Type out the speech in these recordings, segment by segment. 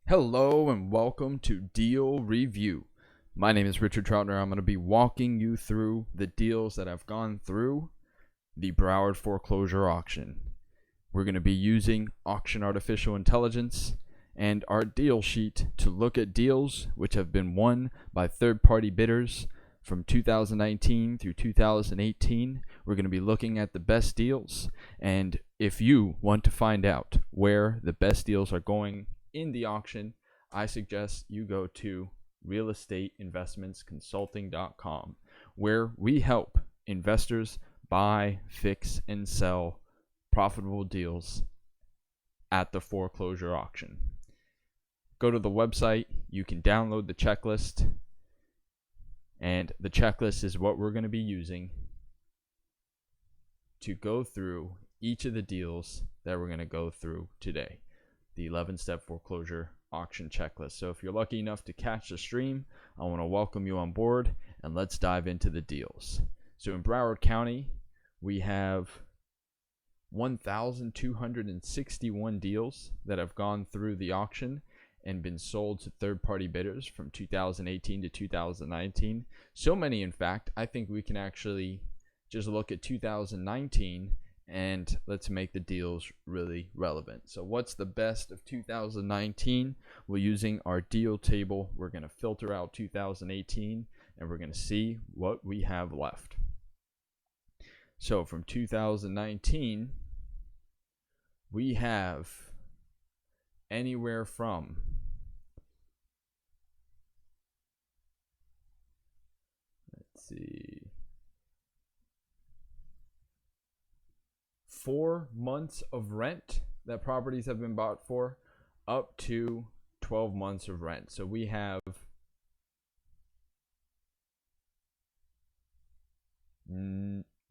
Hello and welcome to Deal Review. My name is Richard Troutner. I'm going to be walking you through the deals that I've gone through the Broward foreclosure auction. We're going to be using Auction Artificial Intelligence and our deal sheet to look at deals which have been won by third-party bidders from 2019 through 2018. We're going to be looking at the best deals, and if you want to find out where the best deals are going in the auction, I suggest you go to realestateinvestmentsconsulting.com, where we help investors buy, fix, and sell profitable deals at the foreclosure auction. Go to the website, you can download the checklist, and the checklist is what we're going to be using to go through each of the deals that we're going to go through today. The 11-step foreclosure auction checklist. So if you're lucky enough to catch the stream, I want to welcome you on board, and let's dive into the deals. So in Broward County, we have 1,261 deals that have gone through the auction and been sold to third-party bidders from 2018 to 2019. So many, in fact, I think we can actually just look at 2019 and let's make the deals really relevant. So what's the best of 2019? We're using our deal table. We're going to filter out 2018 and we're going to see what we have left. So from 2019, we have anywhere from let's see, 4 months of rent that properties have been bought for, up to 12 months of rent. So we have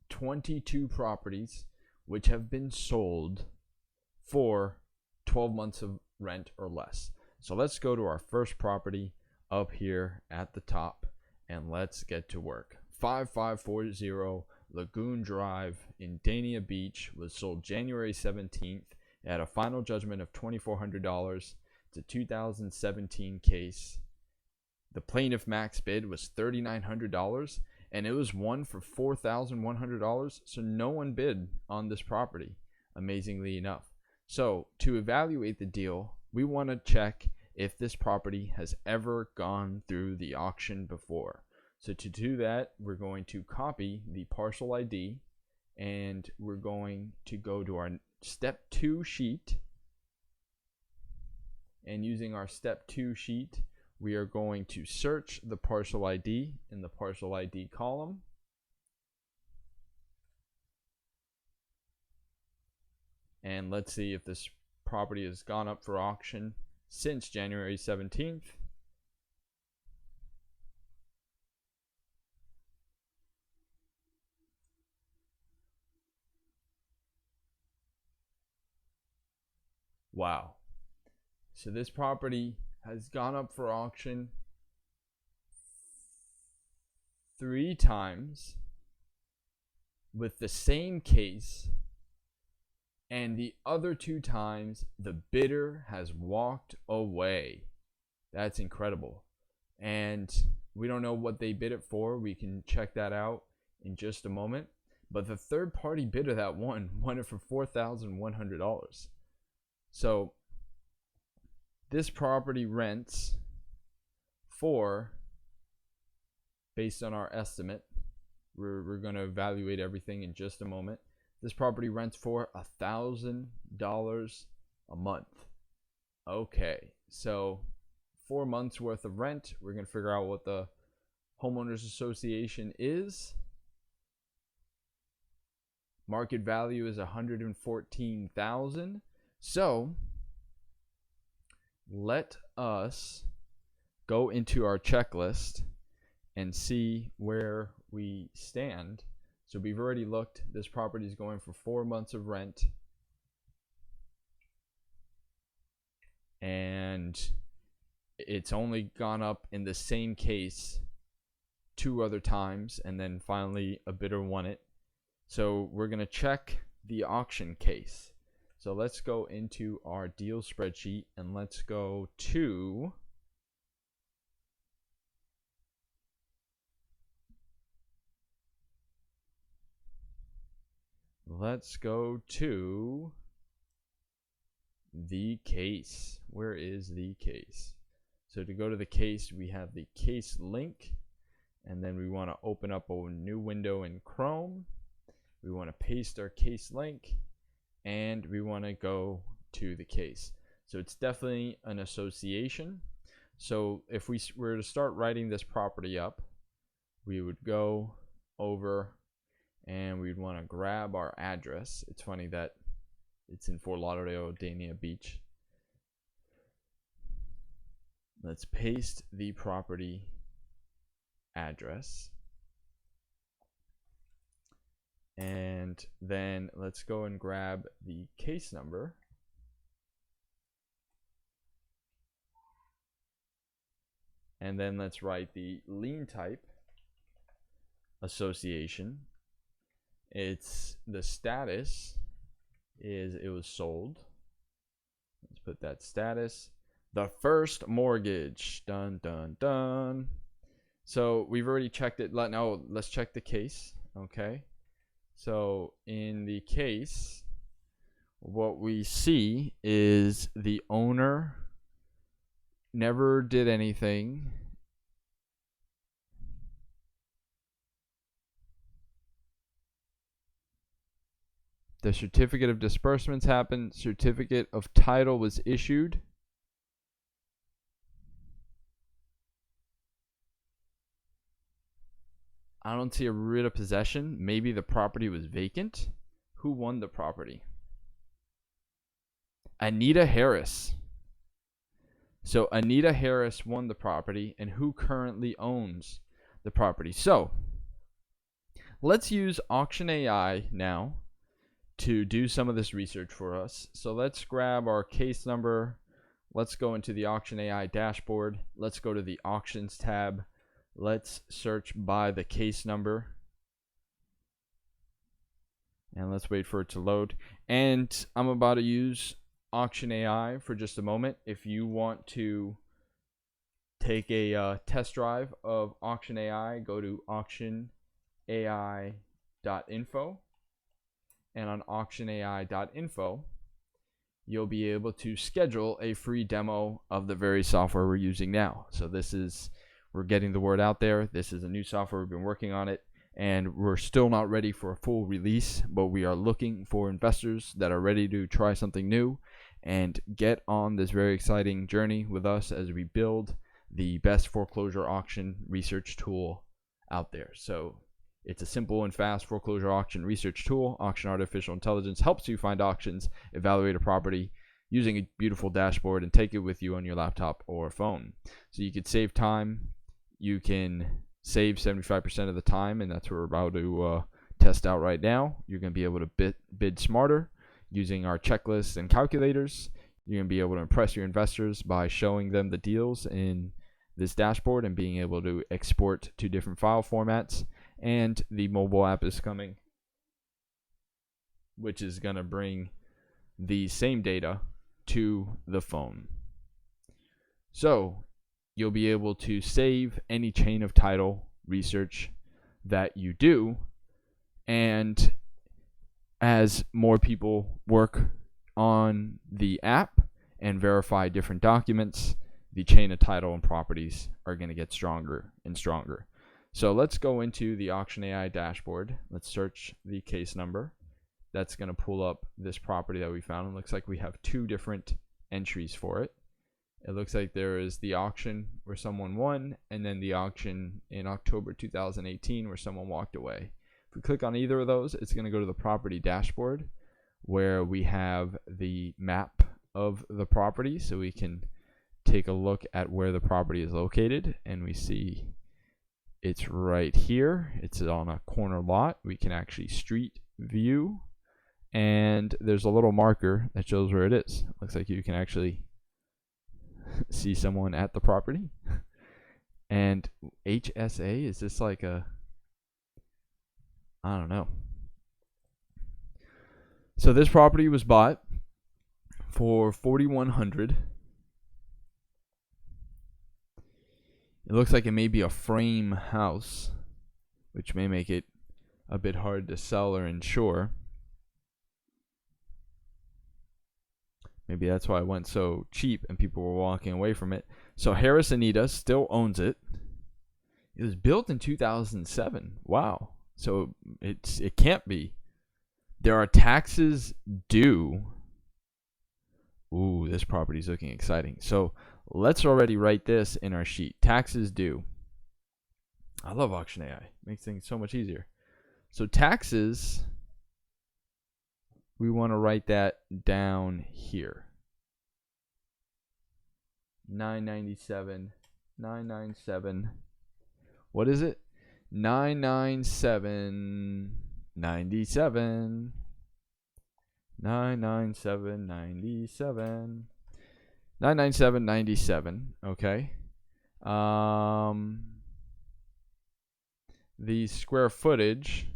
22 properties which have been sold for 12 months of rent or less. So let's go to our first property up here at the top and let's get to work. 5540 Lagoon Drive in Dania Beach was sold January 17th at a final judgment of $2,400. It's a 2017 case. The plaintiff max bid was $3,900 and it was won for $4,100. So no one bid on this property, amazingly enough. So to evaluate the deal, we want to check if this property has ever gone through the auction before. So to do that, we're going to copy the parcel ID and we're going to go to our step 2 sheet. And using our step 2 sheet, we are going to search the parcel ID in the parcel ID column. And let's see if this property has gone up for auction since January 17th. Wow. So this property has gone up for auction 3 times with the same case, and the other 2 times the bidder has walked away. That's incredible. And we don't know what they bid it for. We can check that out in just a moment. But the third party bidder that won it for $4,100. So this property rents for, based on our estimate, we're going to evaluate everything in just a moment. This property rents for $1,000 a month. Okay, so 4 months worth of rent. We're going to figure out what the homeowners association is. Market value is $114,000. So let us go into our checklist and see where we stand. So we've already looked. This property is going for 4 months of rent. And it's only gone up in the same case 2 other times, and then finally a bidder won it. So we're going to check the auction case. So let's go into our deal spreadsheet and let's go to the case. Where is the case? So to go to the case, we have the case link, and then we want to open up a new window in Chrome. We want to paste our case link, and we want to go to the case. So it's definitely an association. So if we were to start writing this property up, we would go over and we'd want to grab our address. It's funny that it's in Fort Lauderdale, Dania Beach. Let's paste the property address. And then let's go and grab the case number. And then let's write the lien type association. It's the status is it was sold. Let's put that status. The first mortgage. Dun dun dun. So we've already checked it. Now let's check the case. Okay. So in the case, what we see is the owner never did anything. The certificate of disbursements happened. Certificate of title was issued. I don't see a writ of possession. Maybe the property was vacant. Who won the property? Anita Harris. So Anita Harris won the property, and who currently owns the property? So let's use AuctionAI now to do some of this research for us. So let's grab our case number. Let's go into the AuctionAI dashboard. Let's go to the auctions tab. Let's search by the case number. And let's wait for it to load. And I'm about to use AuctionAI for just a moment. If you want to take a test drive of AuctionAI, go to AuctionAI.info. And on AuctionAI.info, you'll be able to schedule a free demo of the very software we're using now. So we're getting the word out there. This is a new software. We've been working on it, and we're still not ready for a full release, but we are looking for investors that are ready to try something new and get on this very exciting journey with us as we build the best foreclosure auction research tool out there. So it's a simple and fast foreclosure auction research tool. Auction Artificial Intelligence helps you find auctions, evaluate a property using a beautiful dashboard, and take it with you on your laptop or phone. So you could save time. You can save 75% of the time, and that's what we're about to test out right now. You're going to be able to bid smarter using our checklists and calculators. You're going to be able to impress your investors by showing them the deals in this dashboard and being able to export to different file formats. And the mobile app is coming, which is going to bring the same data to the phone. So you'll be able to save any chain of title research that you do. And as more people work on the app and verify different documents, the chain of title and properties are going to get stronger and stronger. So let's go into the AuctionAI dashboard. Let's search the case number. That's going to pull up this property that we found. It looks like we have two different entries for it. It looks like there is the auction where someone won, and then the auction in October 2018 where someone walked away. If we click on either of those, it's going to go to the property dashboard where we have the map of the property, so we can take a look at where the property is located, and we see it's right here. It's on a corner lot. We can actually street view, and there's a little marker that shows where it is. Looks like you can actually see someone at the property. And HSA, is this like a, I don't know. So this property was bought for $4,100. It looks like it may be a frame house, which may make it a bit hard to sell or insure. Maybe that's why it went so cheap and people were walking away from it. So Harris Anita still owns it. It was built in 2007. Wow. So it can't be. There are taxes due. Ooh, this property's looking exciting. So let's already write this in our sheet. Taxes due. I love AuctionAI. Makes things so much easier. So taxes, we want to write that down here. 997. What is it? 997.97. 997.97. Okay. The square footage,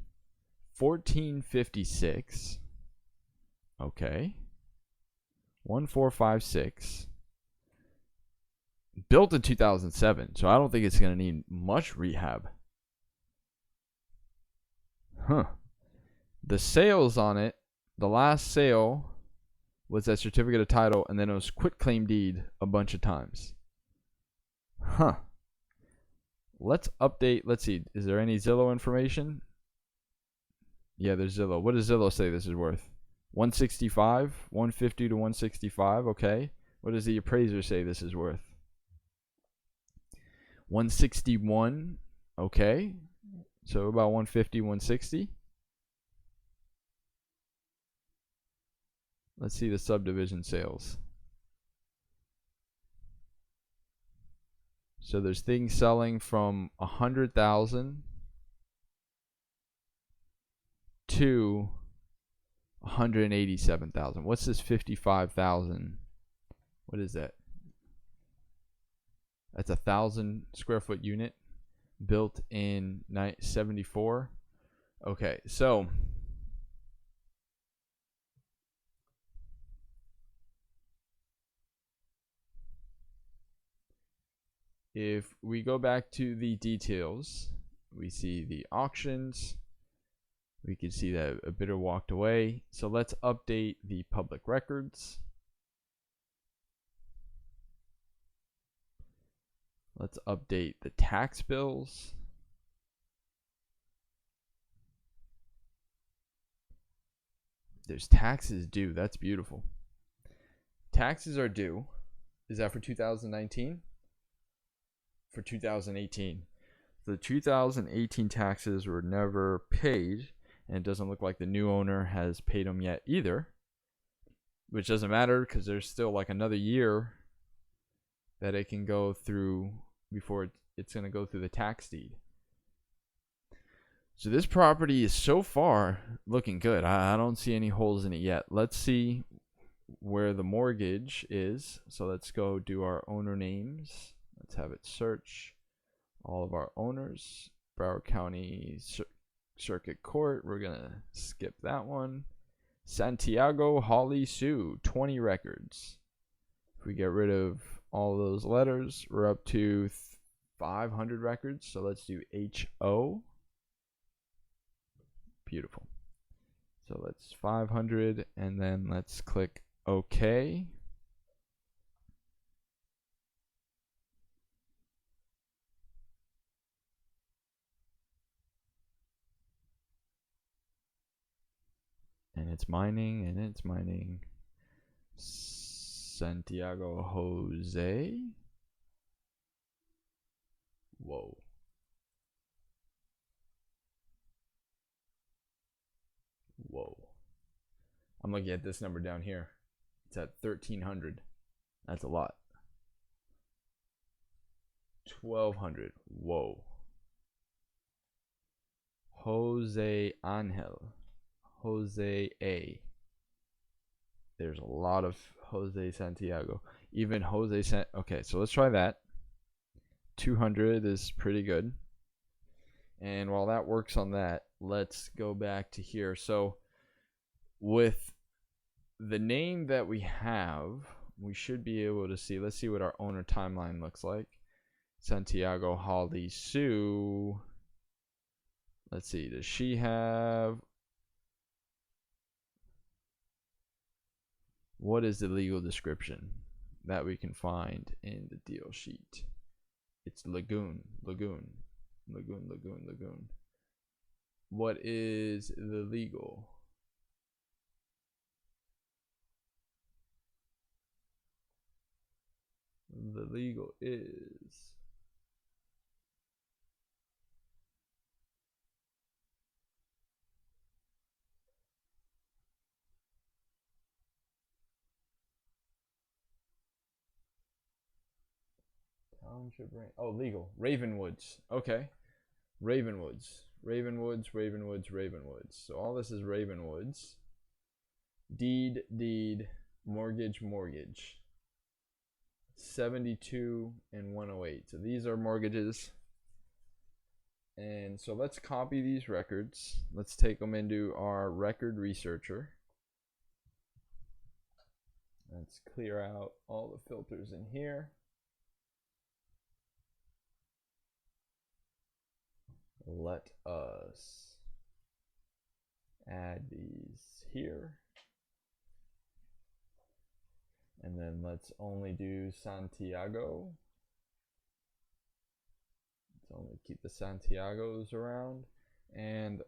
1456. Okay. 1456. Built in 2007, so I don't think it's going to need much rehab. The sales on it, the last sale was that certificate of title, and then it was quitclaim deed a bunch of times. Let's update. Let's see. Is there any Zillow information? Yeah, there's Zillow. What does Zillow say this is worth? 165, 150 to 165. Okay. What does the appraiser say this is worth? 161. Okay. So about 150, 160. Let's see the subdivision sales. So there's things selling from 100,000 to 187,000. What's this 55,000? What is that? That's 1,000 square foot unit built in 1974. Okay, so if we go back to the details, we see the auctions. We can see that a bidder walked away. So let's update the public records. Let's update the tax bills. There's taxes due. That's beautiful. Taxes are due. Is that for 2019? For 2018. The 2018 taxes were never paid, and it doesn't look like the new owner has paid them yet either, which doesn't matter because there's still like another year that it can go through before it's going to go through the tax deed. So this property is so far looking good. I don't see any holes in it yet. Let's see where the mortgage is. So let's go do our owner names. Let's have it search all of our owners. Broward County Circuit Court. We're going to skip that one. Santiago Holly Sue, 20 records. If we get rid of all those letters, we're up to 500 records. So let's do HO. Beautiful. So let's 500, and then let's click OK. And it's mining, and it's mining. Santiago Jose. Whoa. Whoa. I'm looking at this number down here. It's at 1,300. That's a lot. 1,200. Whoa. Jose Angel. Jose A. There's a lot of Jose Santiago. Even Jose Okay, so let's try that. 200 is pretty good. And while that works on that, let's go back to here. So with the name that we have, we should be able to see. Let's see what our owner timeline looks like. Santiago Holly Sue. Let's see, does she have, what is the legal description that we can find in the deal sheet? It's lagoon. What is the legal? The legal is township. Oh, legal. Ravenwoods. Okay. Ravenwoods. So all this is Ravenwoods. Deed, mortgage. 72 and 108. So these are mortgages. And so let's copy these records. Let's take them into our record researcher. Let's clear out all the filters in here. Let us add these here. And then let's only do Santiago. Let's only keep the Santiagos around. And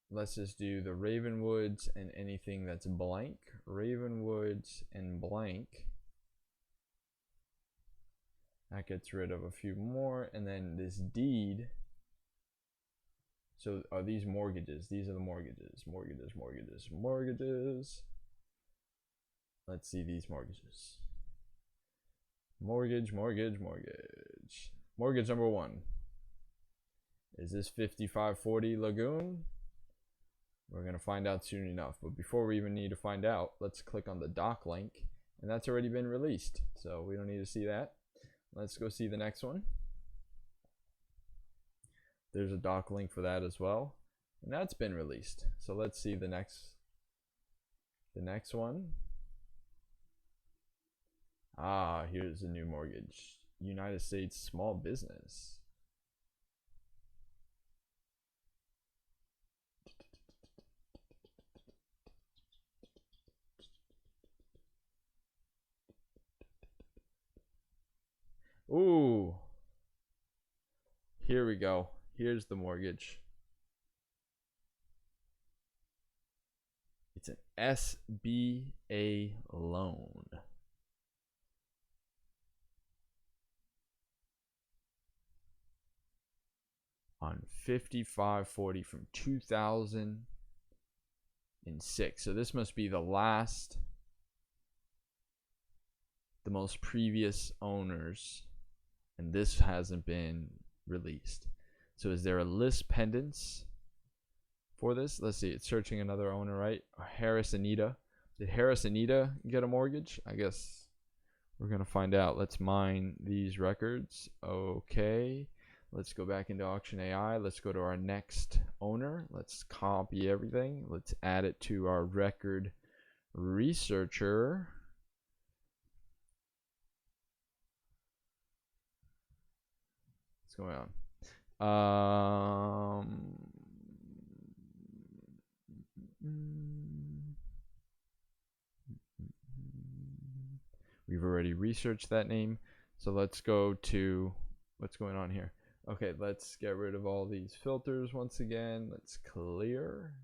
let's just do the Ravenwoods and anything that's blank. Ravenwoods and blank. That gets rid of a few more. And then this deed. So are these mortgages? These are the mortgages. Let's see these mortgages. Mortgage number 1. Is this 5540 Lagoon? We're going to find out soon enough. But before we even need to find out, let's click on the doc link. And that's already been released. So we don't need to see that. Let's go see the next one. There's a doc link for that as well. And that's been released. So let's see the next one. Ah, here's a new mortgage. United States small business. Ooh. Here we go. Here's the mortgage. It's an SBA loan. On 5540 from 2006. So this must be the most previous owners, and this hasn't been released. So is there a list pendants for this? Let's see, it's searching another owner, right? Harris Anita. Did Harris Anita get a mortgage? I guess we're gonna find out. Let's mine these records. Okay, let's go back into AuctionAI. Let's go to our next owner. Let's copy everything. Let's add it to our record researcher. What's going on? We've already researched that name. So let's go to what's going on here. Okay, let's get rid of all these filters once again. Let's clear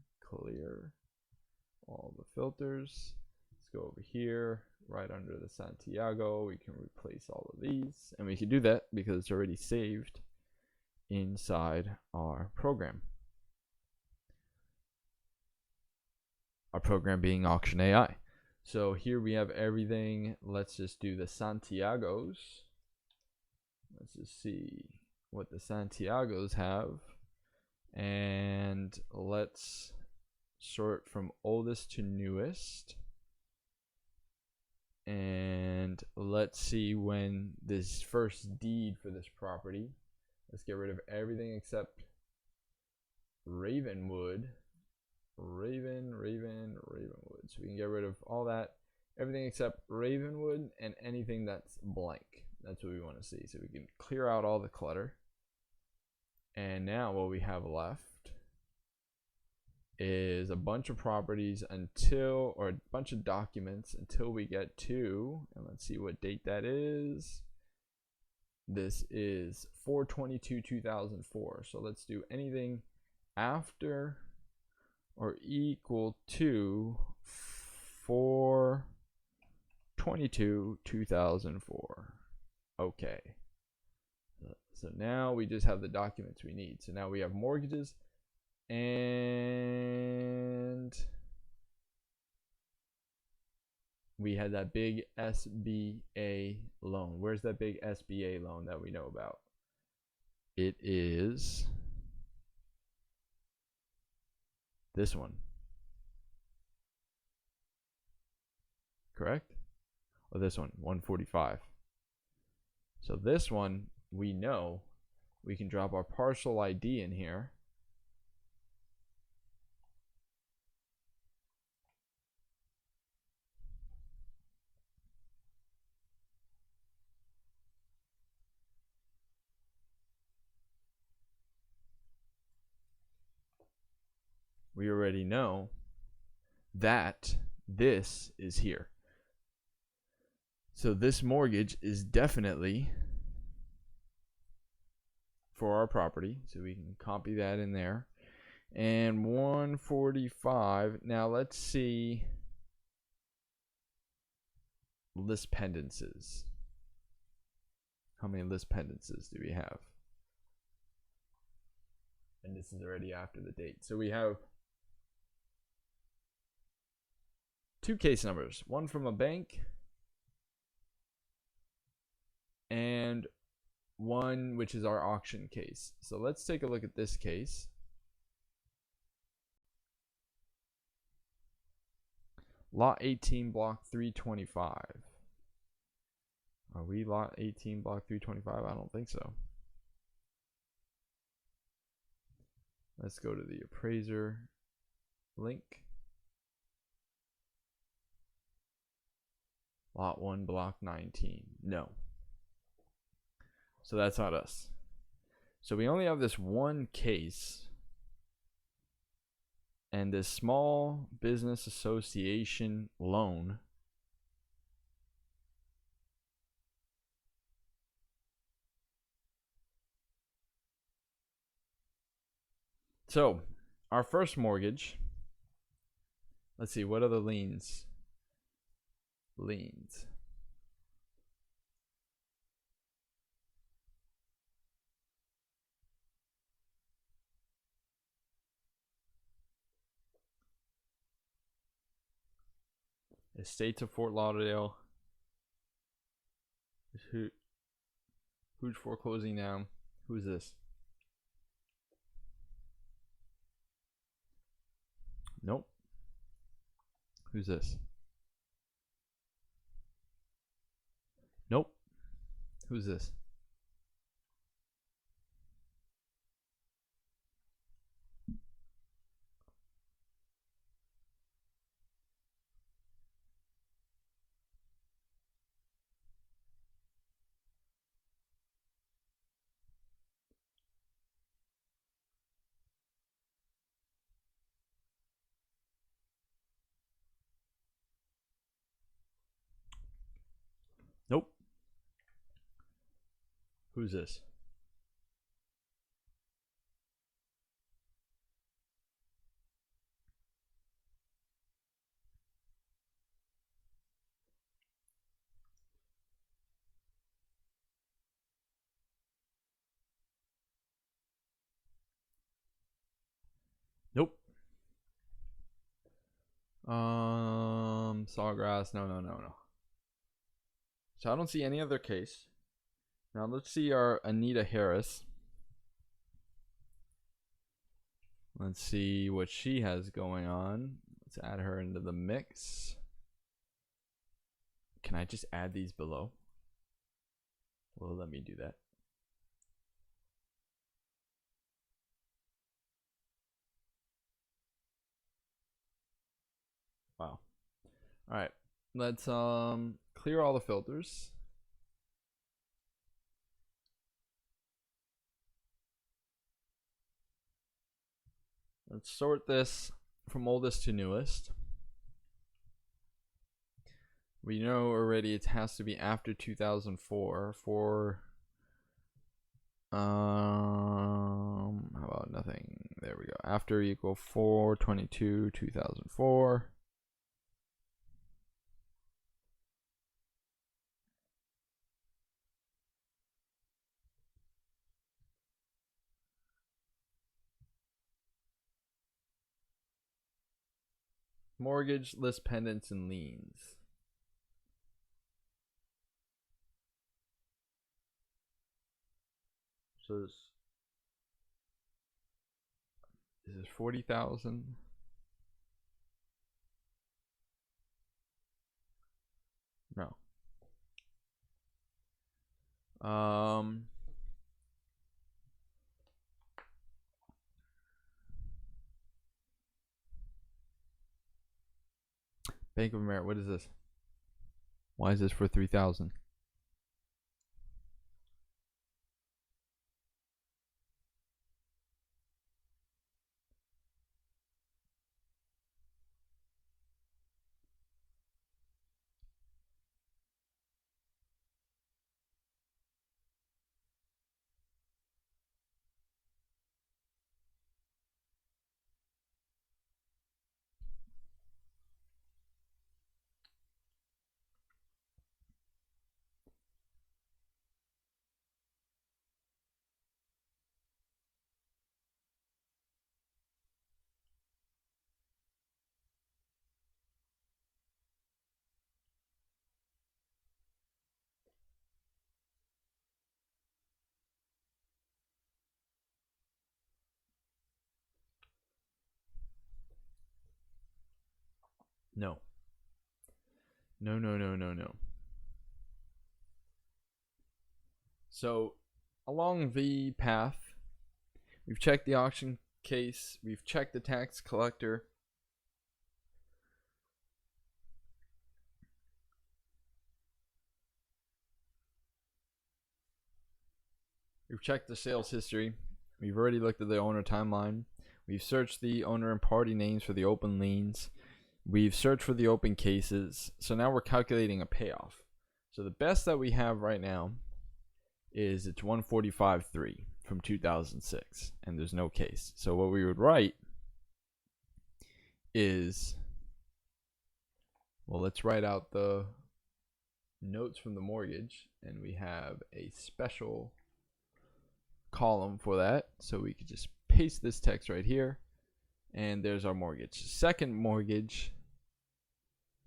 all the filters. Let's go over here, right under the Santiago. We can replace all of these, and we can do that because it's already saved inside our program. Our program being AuctionAI. So here we have everything. Let's just do the Santiagos. Let's just see what the Santiagos have. And let's sort from oldest to newest. And let's see when this first deed for this property. Let's get rid of everything except Ravenwood. Ravenwood. So we can get rid of all that, everything except Ravenwood and anything that's blank. That's what we want to see. So we can clear out all the clutter. And now what we have left is a bunch of properties until, or a bunch of documents until we get to, and let's see what date that is. This is 4/22/2004. So let's do anything after or equal to 4/22/2004. Okay. So now we just have the documents we need. So now we have mortgages, and we had that big SBA loan. Where's that big SBA loan that we know about? It is this one. Correct? Or this one, 145. So this one, we know we can drop our parcel ID in here. We already know that this is here. So this mortgage is definitely for our property. So we can copy that in there. And 145. Now let's see list pendances. How many list pendances do we have? And this is already after the date. So we have 2 case numbers, one from a bank and one which is our auction case. So let's take a look at this case. Lot 18, block 325. Are we lot 18, block 325? I don't think so. Let's go to the appraiser link. Lot 1, block 19. No. So that's not us. So we only have this one case. And this small business association loan. So our first mortgage. Let's see, what are the liens? Liens. Estates of Fort Lauderdale. Who's foreclosing now? Who's this? Nope. Who's this? Nope. Who's this? Nope. Who's this? Nope. Sawgrass. No. So I don't see any other case. Now let's see our Anita Harris. Let's see what she has going on. Let's add her into the mix. Can I just add these below? Well, let me do that. All right, let's clear all the filters. Let's sort this from oldest to newest. We know already it has to be after 2004 for how about nothing? There we go. After equal 4/22 2004. Mortgage, list pendants, and liens. So this is 40,000. No. Bank of America. What is this? Why is this for 3,000? No. No, no, no, no, no. So, along the path, we've checked the auction case, we've checked the tax collector. We've checked the sales history. We've already looked at the owner timeline. We've searched the owner and party names for the open liens. We've searched for the open cases. So now we're calculating a payoff. So the best that we have right now is it's 145.3 from 2006, and there's no case. So what we would write is, well, let's write out the notes from the mortgage, and we have a special column for that. So we could just paste this text right here, and there's our mortgage. Second mortgage,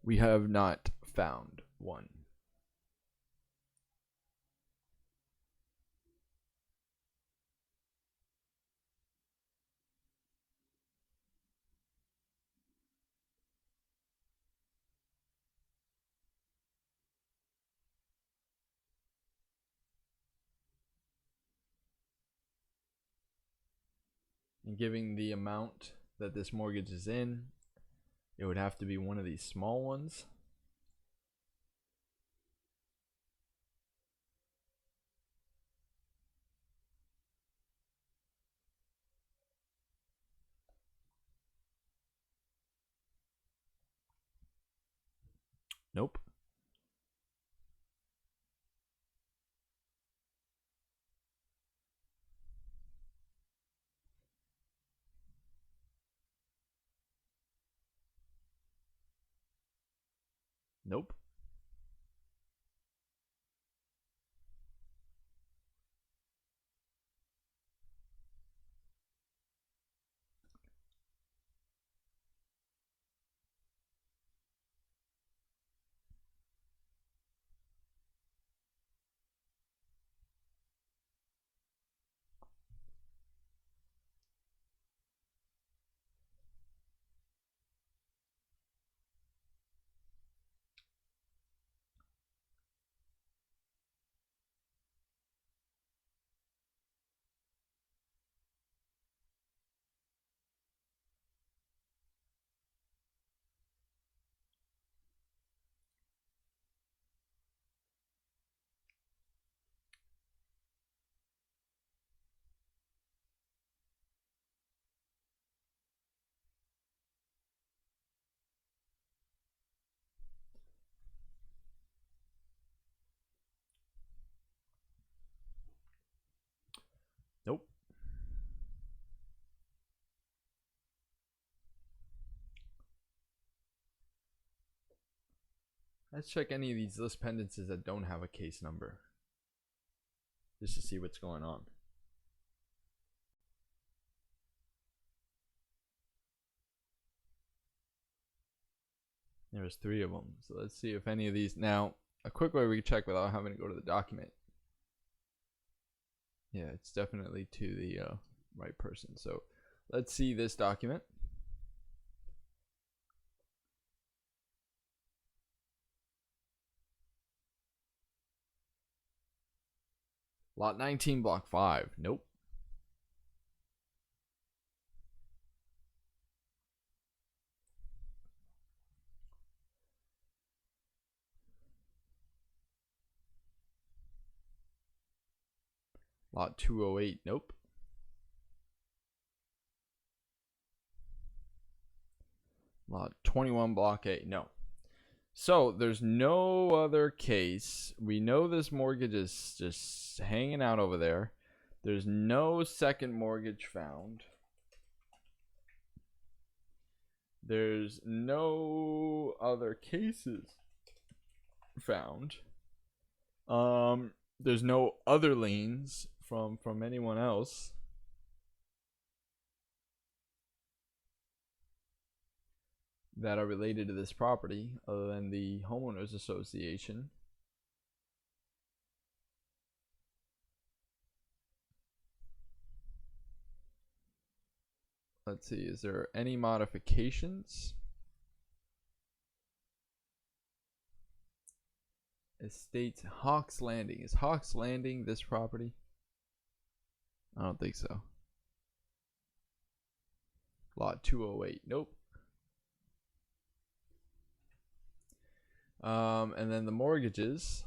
we have not found one. And giving the amount that this mortgage is in, it would have to be one of these small ones. Nope. Nope. Nope. Let's check any of these list pendencies that don't have a case number, just to see what's going on. There's 3 of them. So let's see if any of these. Now, a quick way we can check without having to go to the document. Yeah, it's definitely to the right person. So let's see this document. Lot 19, block 5. Nope. Lot 208. Nope. Lot 21, block 8. No. So there's no other case. We know this mortgage is just hanging out over there. There's no second mortgage found. There's no other cases found. There's no other liens from anyone else. That are related to this property other than the homeowners association. Let's see, is there any modifications? It states Hawks Landing. Is Hawks Landing this property? I don't think so. Lot 208. Nope. And then the mortgages.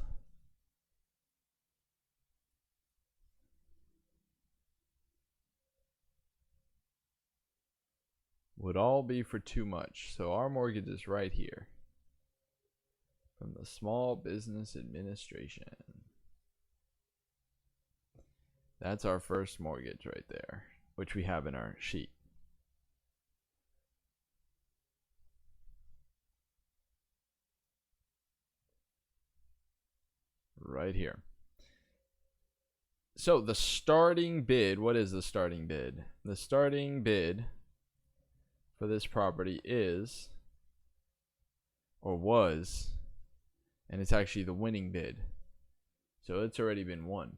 Would all be for too much. So our mortgage is right here. From the Small Business Administration. That's our first mortgage right there, which we have in our sheet. Right here. So the starting bid, what is the starting bid? The starting bid for this property is, or was, and it's actually the winning bid. So it's already been won.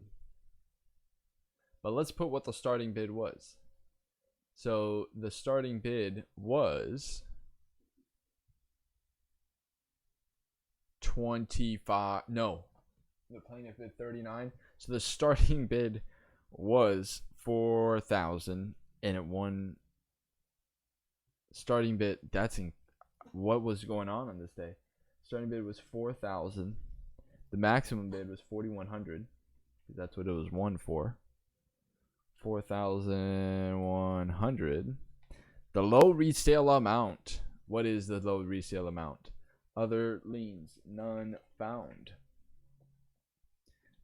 But let's put what the starting bid was. So the starting bid was 25, no. The plaintiff bid 39. So the starting bid was 4,000 and it won. Starting bid, that's in, what was going on this day? Starting bid was 4,000. The maximum bid was 4,100. That's what it was won for. 4,100. The low resale amount. What is the low resale amount? Other liens, none found.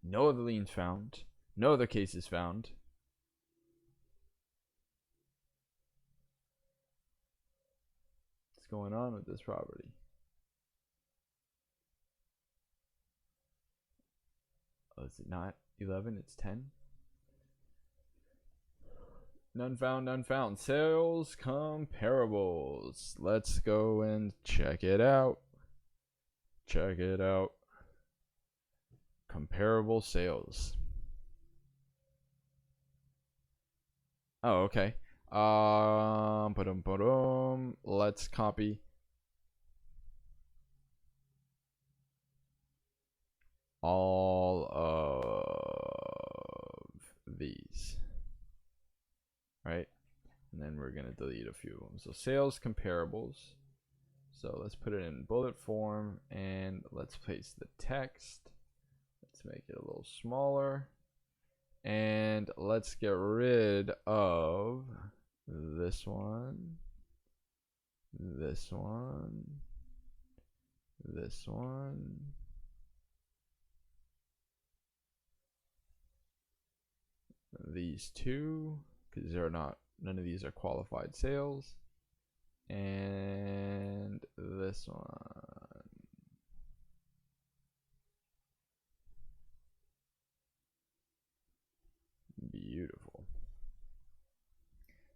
No other liens found. No other cases found. What's going on with this property? Oh, is it not 11? It's 10. None found, none found. Sales comparables. Let's go and check it out. Check it out. Comparable sales. Oh, okay. Let's copy all of these. Right? And then we're going to delete a few of them. So sales comparables. So let's put it in bullet form and let's place the text. Let's make it a little smaller. And let's get rid of this one, this one, this one, these two because none of these are qualified sales, and this one. Beautiful.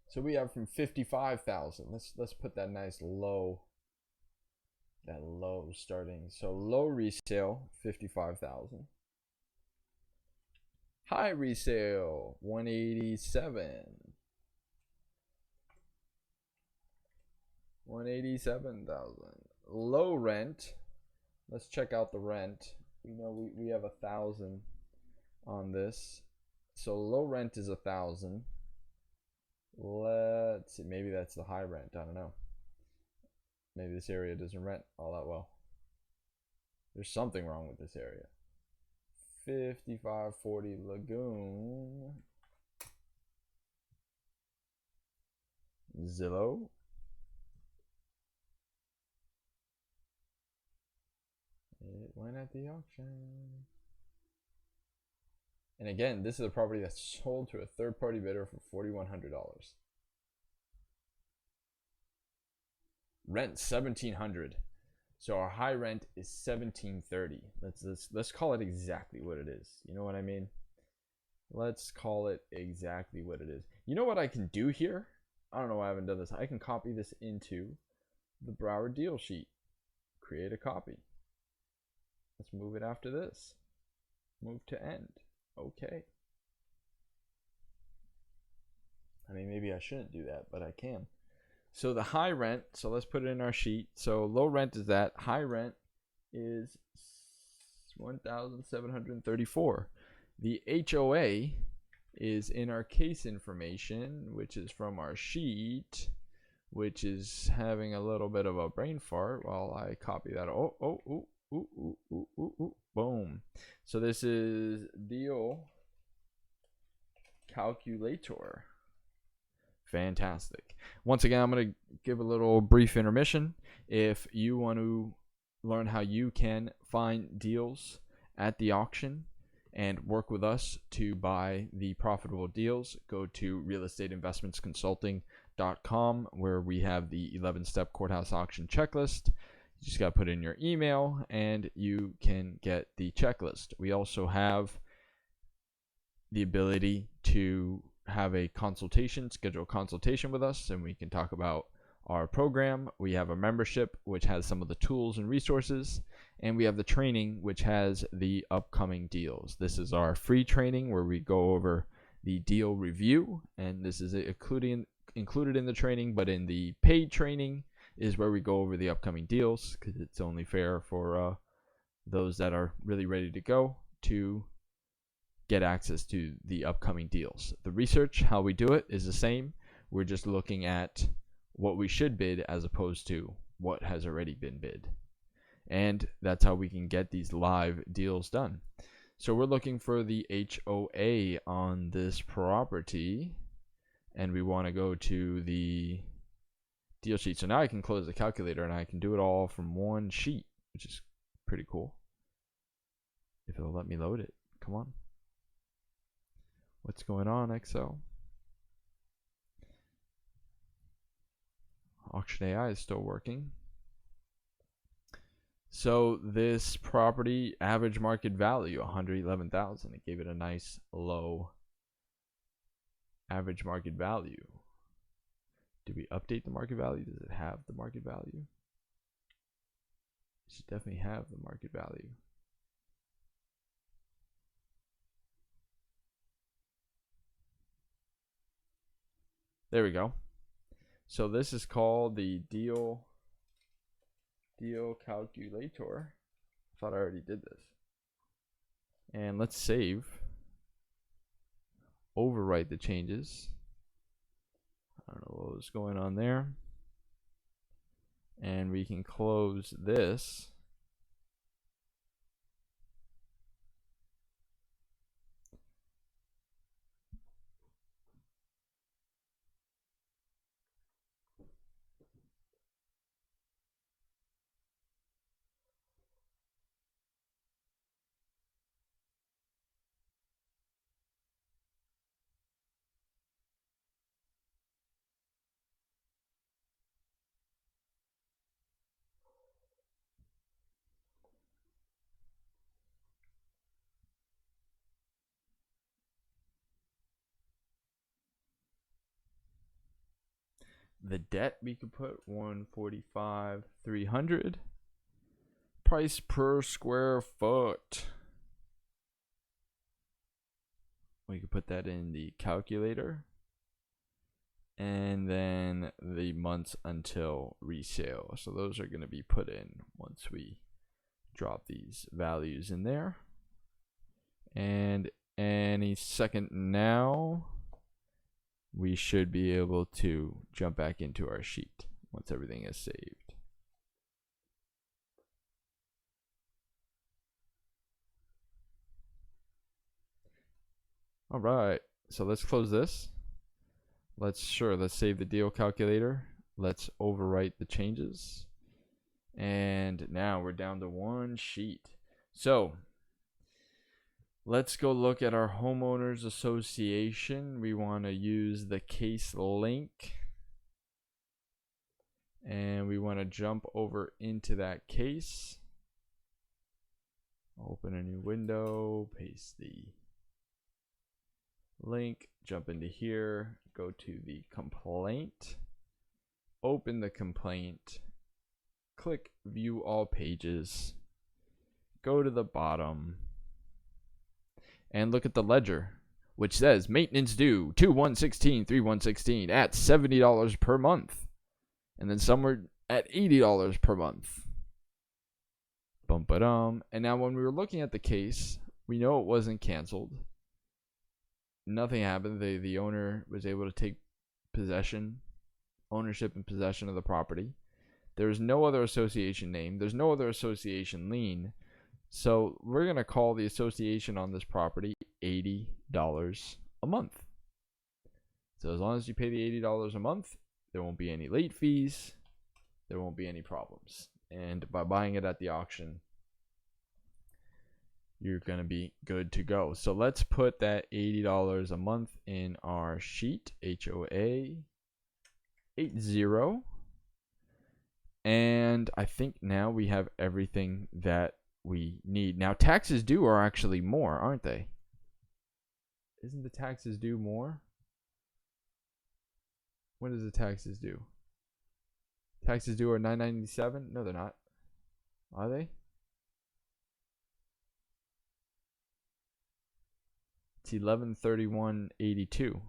So we have from 55,000. Let's put that nice low, that low starting. So low resale 55,000. High resale 187. 187,000. Low rent. Let's check out the rent. We know we have 1,000 on this. So low rent is 1,000. Let's see. Maybe that's the high rent. I don't know. Maybe this area doesn't rent all that well. There's something wrong with this area. 5540 Lagoon. Zillow. It went at the auction. And again, this is a property that's sold to a third-party bidder for $4,100. Rent $1,700. So our high rent is $1,730. Let's call it exactly what it is. You know what I mean? Let's call it exactly what it is. You know what I can do here? I don't know why I haven't done this. I can copy this into the Broward deal sheet. Create a copy. Let's move it after this. Move to end. Okay. I mean, maybe I shouldn't do that, but I can. So the high rent, so let's put it in our sheet. So low rent is that. High rent is 1,734. The HOA is in our case information, which is from our sheet, which is having a little bit of a brain fart while I copy that. Boom. So this is deal calculator. Fantastic. Once again, I'm going to give a little brief intermission. If you want to learn how you can find deals at the auction and work with us to buy the profitable deals, go to realestateinvestmentsconsulting.com, where we have the 11-step courthouse auction checklist. You just got to put in your email and you can get the checklist. We also have the ability to have a consultation, schedule a consultation with us, and we can talk about our program. We have a membership, which has some of the tools and resources, and we have the training, which has the upcoming deals. This is our free training where we go over the deal review, and this is included in the training, but in the paid training is where we go over the upcoming deals, because it's only fair for those that are really ready to go to get access to the upcoming deals. The research, how we do it, is the same. We're just looking at what we should bid as opposed to what has already been bid. And that's how we can get these live deals done. So we're looking for the HOA on this property, and we want to go to the deal sheet. So now I can close the calculator and I can do it all from one sheet, which is pretty cool. If it'll let me load it. Come on. What's going on, Excel? AuctionAI is still working. So this property, average market value, 111,000. It gave it a nice low average market value. Do we update the market value? Does it have the market value? It should definitely have the market value. There we go. So this is called the deal calculator. I thought I already did this. And let's save. Overwrite the changes. I don't know what was going on there. And we can close this. The debt we could put 145, 300. Price per square foot. We could put that in the calculator. And then the months until resale. So those are going to be put in once we drop these values in there. And any second now, we should be able to jump back into our sheet once everything is saved. All right, so let's close this. Let's save the deal calculator. Let's overwrite the changes. And now we're down to one sheet. So let's go look at our homeowners association. We want to use the case link. And we want to jump over into that case. Open a new window, paste the link, jump into here, go to the complaint, open the complaint, click view all pages, go to the bottom, and look at the ledger, which says maintenance due 2/1/16/3/1/16 at $70 per month, and then somewhere at $80 per month. Bum-ba-dum. And now when we were looking at the case, we know it wasn't canceled. Nothing happened. The owner was able to take ownership and possession of the property. There's no other association name. There's no other association lien. So we're going to call the association on this property $80 a month. So as long as you pay the $80 a month, there won't be any late fees. There won't be any problems. And by buying it at the auction, you're going to be good to go. So let's put that $80 a month in our sheet, HOA 80. And I think now we have everything that we need. Now taxes due are actually more, aren't they? Isn't the taxes due more? When is the taxes due? Taxes due are $9.97? No, they're not. Are they? It's $1131.82.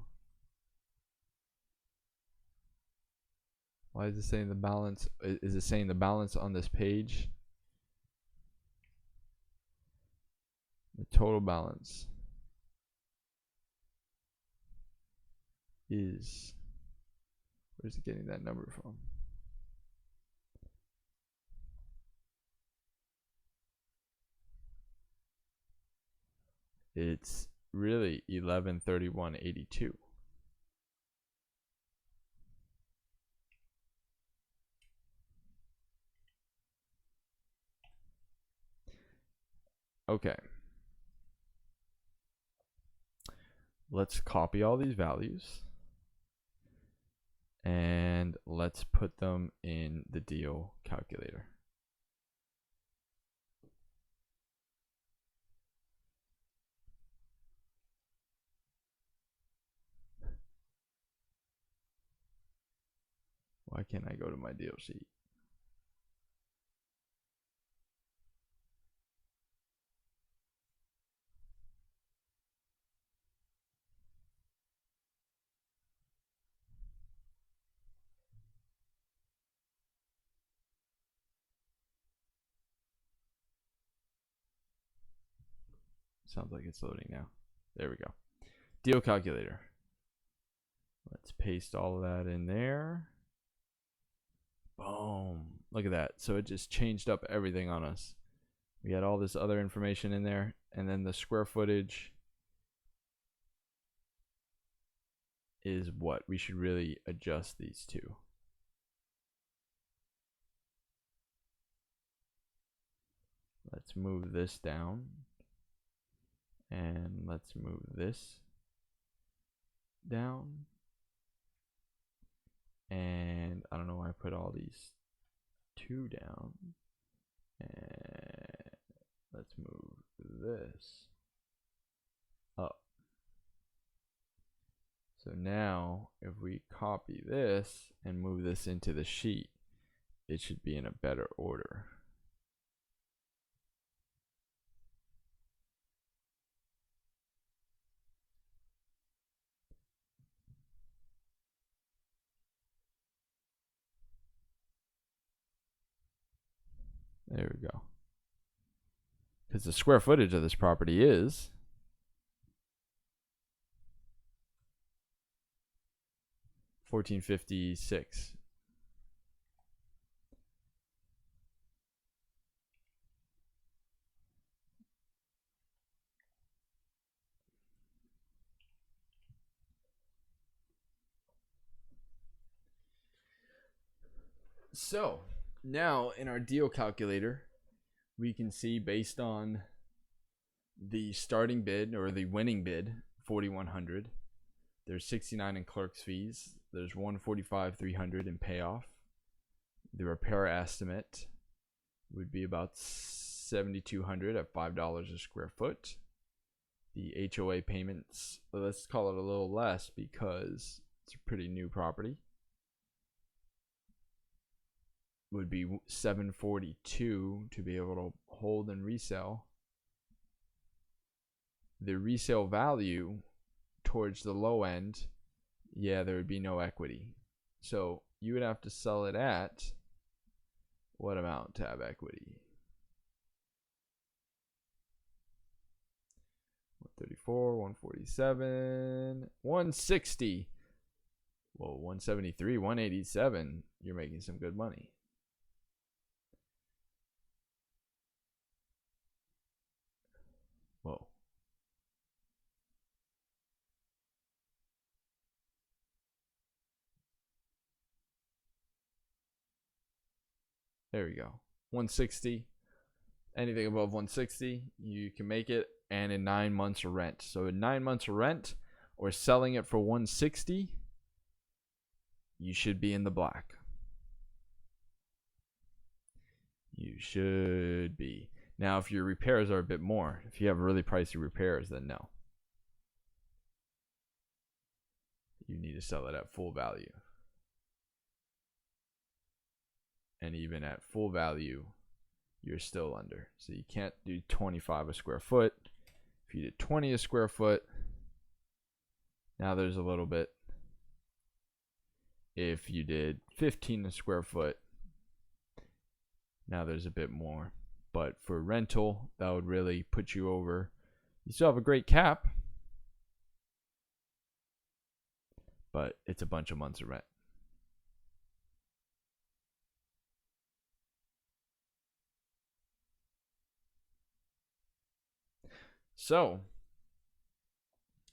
Why is it saying the balance? Is it saying the balance on this page? The total balance is, where's it getting that number from? It's really $1131.82. Okay. Let's copy all these values and let's put them in the deal calculator. Why can't I go to my deal sheet? Sounds like it's loading now. There we go. Deal calculator. Let's paste all of that in there. Boom. Look at that. So it just changed up everything on us. We had all this other information in there, and then the square footage is what we should really adjust these to. Let's move this down, and let's move this down. And I don't know why I put all these two down. And let's move this up. So now if we copy this and move this into the sheet, it should be in a better order. There we go. Because the square footage of this property is 1456. So now in our deal calculator, we can see based on the starting bid or the winning bid, 4,100. There's 69 in clerk's fees. There's 145,300 in payoff. The repair estimate would be about 7,200 at $5 a square foot. The HOA payments, let's call it a little less because it's a pretty new property, would be 742 to be able to hold and resell. The resale value towards the low end, yeah, there would be no equity. So you would have to sell it at what amount to have equity? 134, 147, 160. Well, 173, 187. You're making some good money. Whoa. There we go. 160. Anything above 160, you can make it, and in 9 months of rent. So in 9 months of rent, or selling it for 160, you should be in the black. You should be. Now, if your repairs are a bit more, if you have really pricey repairs, then no. You need to sell it at full value. And even at full value, you're still under. So you can't do 25 a square foot. If you did 20 a square foot, now there's a little bit. If you did 15 a square foot, now there's a bit more. But for rental, that would really put you over. You still have a great cap, but it's a bunch of months of rent. So,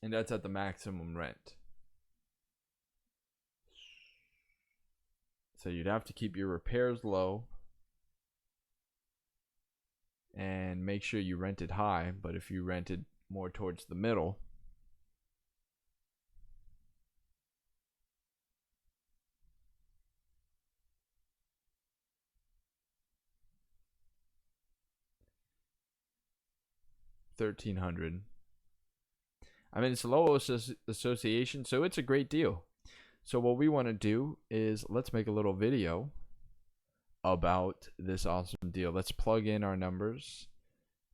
and that's at the maximum rent. So you'd have to keep your repairs low and make sure you rented high. But if you rented more towards the middle, $1,300. I mean, it's a low association, so it's a great deal. So what we want to do is let's make a little video about this awesome deal. Let's plug in our numbers.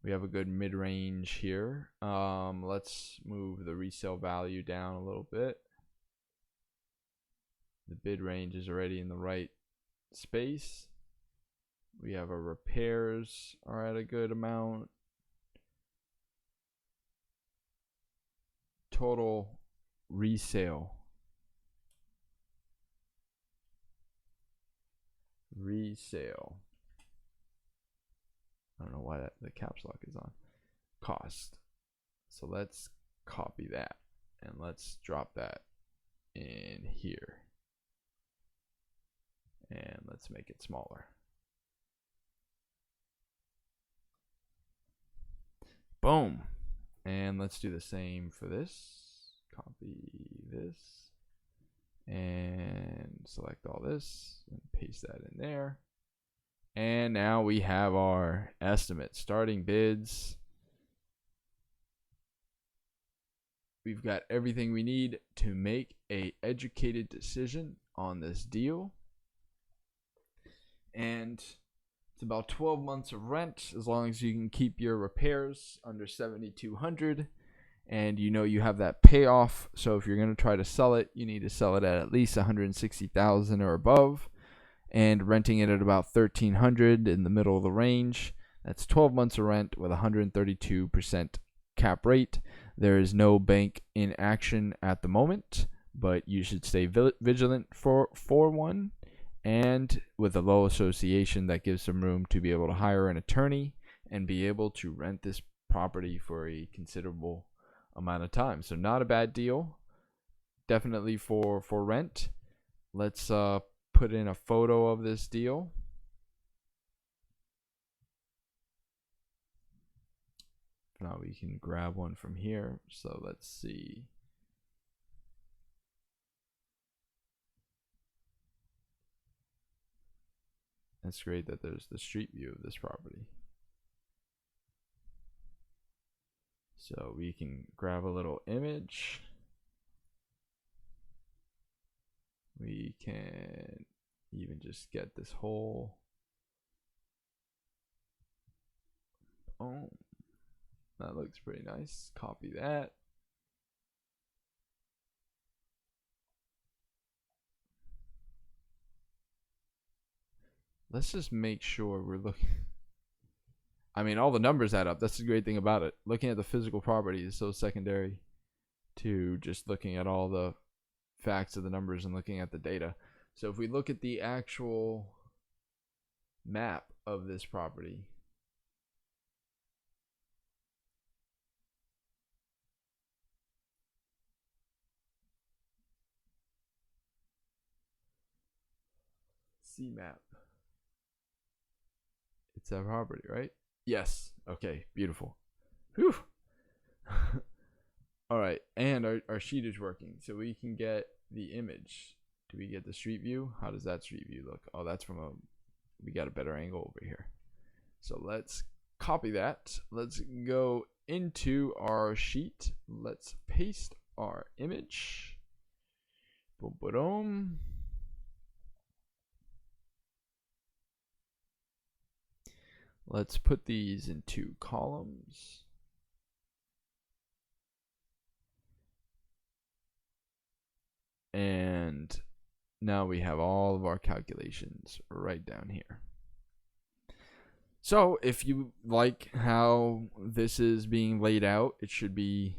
We have a good mid-range here. Let's move the resale value down a little bit. The bid range is already in the right space. We have our repairs are at a good amount. Total resale. I don't know why the caps lock is on. Cost. So let's copy that and let's drop that in here. And let's make it smaller. Boom. And let's do the same for this. Copy this. And select all this and paste that in there. And now we have our estimate. Starting bids. we've got everything we need to make a educated decision on this deal. And it's about 12 months of rent, as long as you can keep your repairs under $7,200, and you have that payoff. So if you're going to try to sell it, you need to sell it at least $160,000 or above, and renting it at about $1,300 in the middle of the range. That's 12 months of rent with 132% cap rate. There is no bank in action at the moment, but you should stay vigilant for one. And with a low association, that gives some room to be able to hire an attorney and be able to rent this property for a considerable amount of time. So not a bad deal, definitely for rent. Let's put in a photo of this deal. Now we can grab one from here. So let's see. It's great that there's the street view of this property. So we can grab a little image. We can even just get this whole. Oh, that looks pretty nice. Copy that. Let's just make sure we're looking. I mean, all the numbers add up. That's the great thing about it. Looking at the physical property is so secondary to just looking at all the facts of the numbers and looking at the data. So if we look at the actual map of this property, C map. It's that property, right? Yes. Okay, beautiful. Whew. All right, and our sheet is working, so we can get the image. Do we get the street view? How does that street view look? Oh, that's we got a better angle over here. So let's copy that. Let's go into our sheet. Let's paste our image. Boom, boom. Let's put these in 2 columns. And now we have all of our calculations right down here. So if you like how this is being laid out, it should be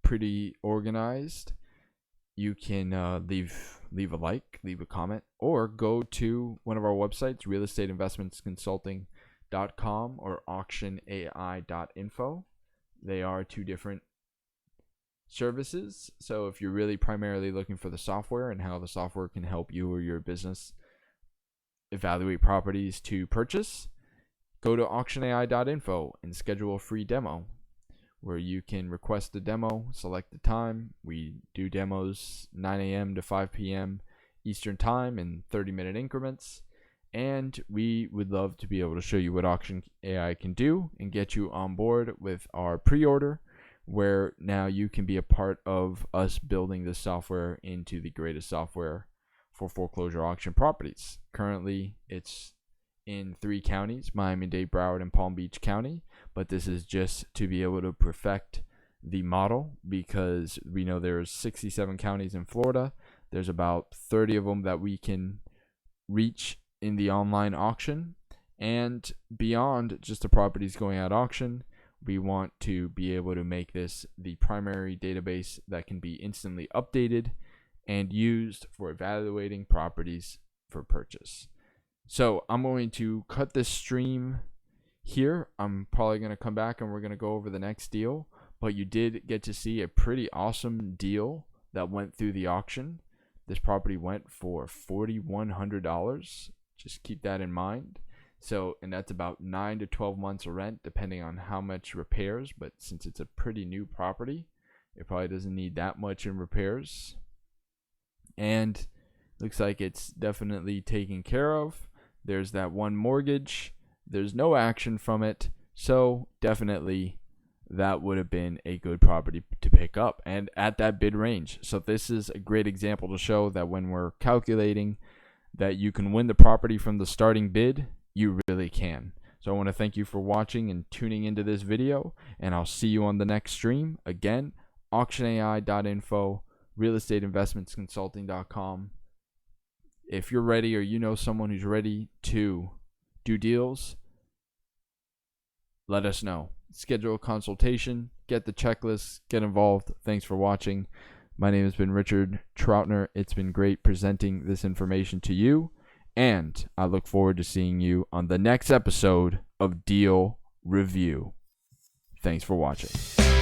pretty organized. You can leave a like, leave a comment, or go to one of our websites, realestateinvestmentsconsulting.com or AuctionAI.info. They are 2 different services. So if you're really primarily looking for the software and how the software can help you or your business evaluate properties to purchase, go to AuctionAI.info and schedule a free demo where you can request a demo, select the time. We do demos 9 a.m. to 5 p.m. Eastern time in 30-minute increments. And we would love to be able to show you what AuctionAI can do and get you on board with our pre-order, where now you can be a part of us building this software into the greatest software for foreclosure auction properties. Currently, it's in 3 counties, Miami-Dade, Broward, and Palm Beach County, but this is just to be able to perfect the model, because we know there's 67 counties in Florida. There's about 30 of them that we can reach in the online auction, and beyond just the properties going at auction, we want to be able to make this the primary database that can be instantly updated and used for evaluating properties for purchase. So I'm going to cut this stream here. I'm probably going to come back and we're going to go over the next deal, but you did get to see a pretty awesome deal that went through the auction. This property went for $4,100. Just keep that in mind. So, and that's about 9 to 12 months of rent, depending on how much repairs. But since it's a pretty new property, it probably doesn't need that much in repairs. And looks like it's definitely taken care of. There's that one mortgage. There's no action from it. So definitely that would have been a good property to pick up and at that bid range. So this is a great example to show that when we're calculating that you can win the property from the starting bid, you really can. So I want to thank you for watching and tuning into this video, and I'll see you on the next stream. Again, AuctionAI.info, realestateinvestmentsconsulting.com. If you're ready or you know someone who's ready to do deals, let us know. Schedule a consultation, get the checklist, get involved. Thanks for watching. My name has been Richard Troutner. It's been great presenting this information to you, and I look forward to seeing you on the next episode of Deal Review. Thanks for watching.